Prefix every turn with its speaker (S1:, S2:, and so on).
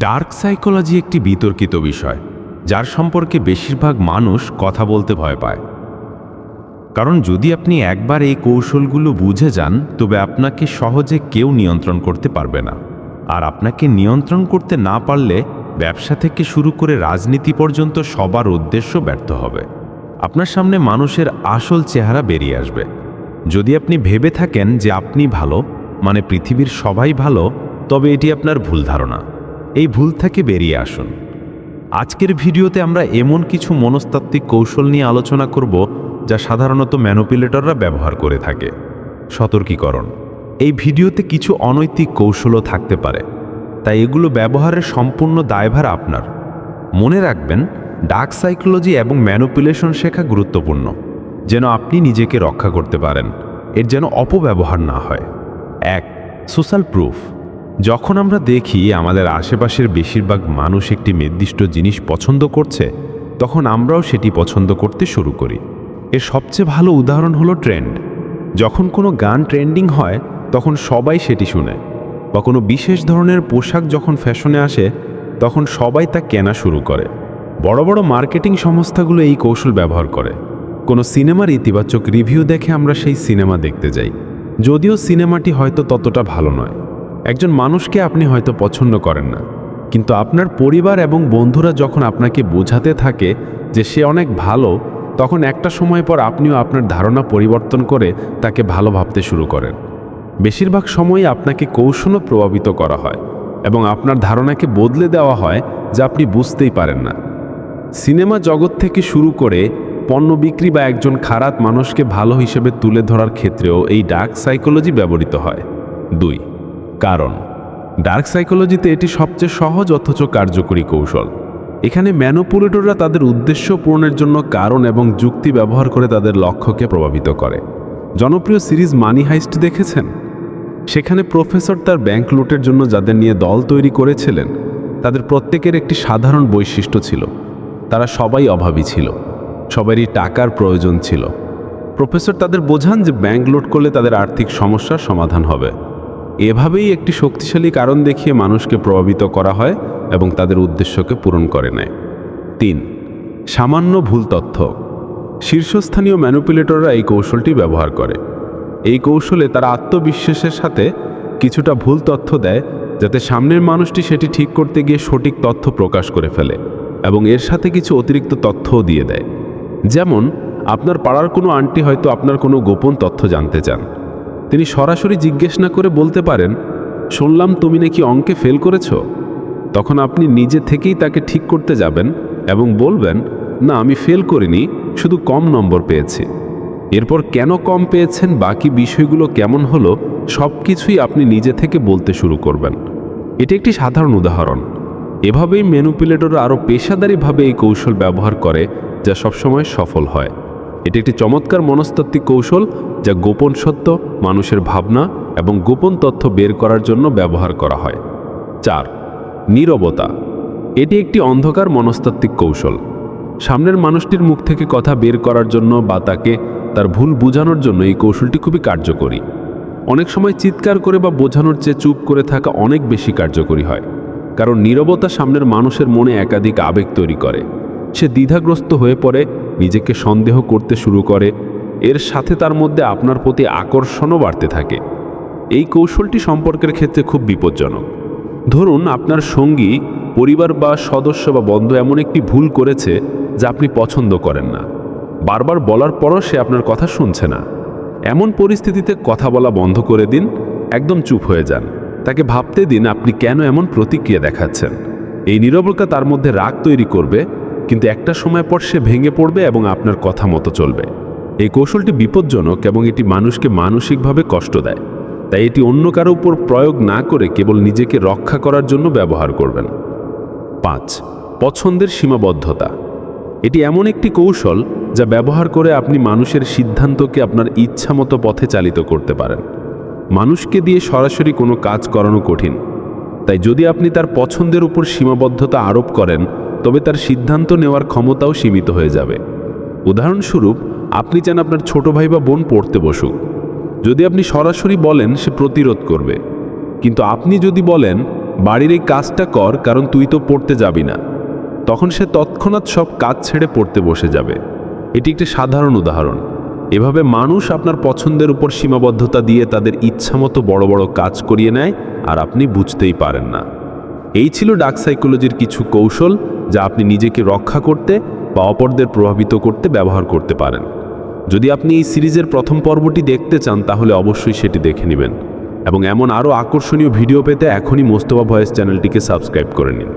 S1: Dark psychology একটি বিতর্কিত বিষয়, যার সম্পর্কে বেশিরভাগ মানুষ কথা বলতে ভয় পায়। কারণ যদি আপনি একবার এই কৌশলগুলো বুঝে যান, তবে আপনাকে সহজে কেউ নিয়ন্ত্রণ করতে পারবে না। আর আপনাকে নিয়ন্ত্রণ করতে না পারলে ব্যবসা থেকে শুরু করে রাজনীতি পর্যন্ত সবার উদ্দেশ্য ব্যর্থ হবে। আপনার সামনে মানুষের আসল চেহারা বেরিয়ে আসবে। যদি আপনি ভেবে থাকেন যে আপনি ভালো, মানে পৃথিবীর সবাই ভালো, তবে এটি আপনার ভুল ধারণা। এই ভুল থেকে বেরিয়ে আসুন। আজকের ভিডিওতে আমরা এমন কিছু মনস্তাত্ত্বিক কৌশল নিয়ে আলোচনা করব যা সাধারণত ম্যানিপুলেটররা ব্যবহার করে থাকে। সতর্কীকরণ: এই ভিডিওতে কিছু অনৈতিক কৌশলও থাকতে পারে, তাই এগুলো ব্যবহারের সম্পূর্ণ দায়ভার আপনার। মনে রাখবেন, ডার্ক সাইকোলজি এবং ম্যানিপুলেশন শেখা গুরুত্বপূর্ণ, যেন আপনি নিজেকে রক্ষা করতে পারেন, এর যেন অপব্যবহার না হয়। 1. Social proof. যখন আমরা দেখি আমাদের আশেপাশের বেশিরভাগ মানুষ একটি নির্দিষ্ট জিনিস পছন্দ করছে, তখন আমরাও সেটি পছন্দ করতে শুরু করি। এর সবচেয়ে ভালো উদাহরণ হলো ট্রেন্ড। যখন কোনো গান ট্রেন্ডিং হয়, তখন সবাই সেটি শুনে, বা কোনো বিশেষ ধরনের পোশাক যখন ফ্যাশনে আসে, তখন সবাই তা কেনা শুরু করে। বড় বড় মার্কেটিং সংস্থাগুলো এই কৌশল ব্যবহার করে। কোনো সিনেমার ইতিবাচক রিভিউ দেখে আমরা সেই সিনেমা দেখতে যাই, যদিও সিনেমাটি হয়তো ততটা ভালো নয়। একজন মানুষকে আপনি হয়তো পছন্দ করেন না, কিন্তু আপনার পরিবার এবং বন্ধুরা যখন আপনাকে বোঝাতে থাকে যে সে অনেক ভালো, তখন একটা সময় পর আপনিও আপনার ধারণা পরিবর্তন করে তাকে ভালো ভাবতে শুরু করেন। বেশিরভাগ সময়ই আপনাকে কৌশলও প্রভাবিত করা হয় এবং আপনার ধারণাকে বদলে দেওয়া হয়, যা আপনি বুঝতেই পারেন না। সিনেমা জগৎ থেকে শুরু করে পণ্য বিক্রি বা একজন খারাপ মানুষকে ভালো হিসেবে তুলে ধরার ক্ষেত্রেও এই ডার্ক সাইকোলজি ব্যবহৃত হয়। 2. কারণ। ডার্ক সাইকোলজিতে এটি সবচেয়ে সহজ অথচ কার্যকরী কৌশল। এখানে ম্যানিপুলেটররা তাদের উদ্দেশ্য পূরণের জন্য কারণ এবং যুক্তি ব্যবহার করে তাদের লক্ষ্যকে প্রভাবিত করে। জনপ্রিয় সিরিজ মানি হাইস্ট দেখেছেন? সেখানে প্রফেসর তার ব্যাংক লুটের জন্য যাদের নিয়ে দল তৈরি করেছিলেন, তাদের প্রত্যেকের একটি সাধারণ বৈশিষ্ট্য ছিল: তারা সবাই অভাবী ছিল, সবারই টাকার প্রয়োজন ছিল। প্রফেসর তাদের বোঝান যে ব্যাংক লুট করলে তাদের আর্থিক সমস্যার সমাধান হবে। এভাবেই একটি শক্তিশালী কারণ দেখিয়ে মানুষকে প্রভাবিত করা হয় এবং তাদের উদ্দেশ্যকে পূরণ করে নেয়। 3. সামান্য ভুল তথ্য। শীর্ষস্থানীয় ম্যানিপুলেটররা এই কৌশলটি ব্যবহার করে। এই কৌশলে তারা আত্মবিশ্বাসের সাথে কিছুটা ভুল তথ্য দেয়, যাতে সামনের মানুষটি সেটি ঠিক করতে গিয়ে সঠিক তথ্য প্রকাশ করে ফেলে এবং এর সাথে কিছু অতিরিক্ত তথ্যও দিয়ে দেয়। যেমন, আপনার পাড়ার কোনো আন্টি হয়তো আপনার কোনো গোপন তথ্য জানতে চান। তিনি সরাসরি জিজ্ঞেস না করে বলতে পারেন, শুনলাম তুমি নাকি অঙ্কে ফেল করেছো। তখন আপনি নিজে থেকেই তাকে ঠিক করতে যাবেন এবং বলবেন, না, আমি ফেল করিনি, শুধু কম নম্বর পেয়েছি। এরপর কেন কম পেয়েছেন, বাকি বিষয়গুলো কেমন হলো, সব কিছুই আপনি নিজে থেকে বলতে শুরু করবেন। এটি একটি সাধারণ উদাহরণ। এভাবেই ম্যানিপুলেটররা আরও পেশাদারিভাবে এই কৌশল ব্যবহার করে, যা সবসময় সফল হয়। এটি একটি চমৎকার মনস্তাত্ত্বিক কৌশল, যা গোপন সত্য, মানুষের ভাবনা এবং গোপন তথ্য বের করার জন্য ব্যবহার করা হয়। 4. নীরবতা। এটি একটি অন্ধকার মনস্তাত্ত্বিক কৌশল। সামনের মানুষটির মুখ থেকে কথা বের করার জন্য বা তাকে তার ভুল বোঝানোর জন্য এই কৌশলটি খুবই কার্যকরী। অনেক সময় চিৎকার করে বা বোঝানোর চেয়ে চুপ করে থাকা অনেক বেশি কার্যকরী হয়, কারণ নীরবতা সামনের মানুষের মনে একাধিক আবেগ তৈরি করে। সে দ্বিধাগ্রস্ত হয়ে পড়ে, নিজেকে সন্দেহ করতে শুরু করে, এর সাথে তার মধ্যে আপনার প্রতি আকর্ষণও বাড়তে থাকে। এই কৌশলটি সম্পর্কের ক্ষেত্রে খুব বিপজ্জনক। ধরুন, আপনার সঙ্গী, পরিবার বা সদস্য বা বন্ধু এমন একটি ভুল করেছে যা আপনি পছন্দ করেন না। বারবার বলার পরও সে আপনার কথা শুনছে না। এমন পরিস্থিতিতে কথা বলা বন্ধ করে দিন, একদম চুপ হয়ে যান। তাকে ভাবতে দিন আপনি কেন এমন প্রতিক্রিয়া দেখাচ্ছেন। এই নীরবতা তার মধ্যে রাগ তৈরি করবে, কিন্তু একটা সময় পর সে ভেঙে পড়বে এবং আপনার কথা মতো চলবে। এই কৌশলটি বিপজ্জনক এবং এটি মানুষকে মানসিকভাবে কষ্ট দেয়, তাই এটি অন্য কারো উপর প্রয়োগ না করে কেবল নিজেকে রক্ষা করার জন্য ব্যবহার করবেন। 5. পছন্দের সীমাবদ্ধতা। এটি এমন একটি কৌশল যা ব্যবহার করে আপনি মানুষের সিদ্ধান্তকে আপনার ইচ্ছামতো পথে চালিত করতে পারেন। মানুষকে দিয়ে সরাসরি কোনো কাজ করানো কঠিন, তাই যদি আপনি তার পছন্দের উপর সীমাবদ্ধতা আরোপ করেন, তবে তার সিদ্ধান্ত নেওয়ার ক্ষমতাও সীমিত হয়ে যাবে। উদাহরণস্বরূপ, আপনি চান আপনার ছোট ভাই বা বোন পড়তে বসুক। যদি আপনি সরাসরি বলেন, সে প্রতিরোধ করবে। কিন্তু আপনি যদি বলেন,
S2: বাড়ির এই কাজটা কর, কারণ তুই তো পড়তে যাবি না। তখন সে তৎক্ষণাৎ সব কাজ ছেড়ে পড়তে বসে যাবে। এটি একটি সাধারণ উদাহরণ। এভাবে মানুষ আপনার পছন্দের উপর সীমাবদ্ধতা দিয়ে তাদের ইচ্ছামতো বড় বড় কাজ করিয়ে নেয়, আর আপনি বুঝতেই পারেন না। এই ছিল ডার্ক সাইকোলজির কিছু কৌশল, যা আপনি নিজেকে রক্ষা করতে বা অপরদের প্রভাবিত করতে ব্যবহার করতে পারেন। যদি আপনি এই সিরিজের প্রথম পর্বটি দেখতে চান, তাহলে অবশ্যই সেটি দেখে নেবেন, এবং এমন আরও আকর্ষণীয় ভিডিও পেতে এখনই মোস্তফা ভয়েস চ্যানেলটিকে সাবস্ক্রাইব করে নিন।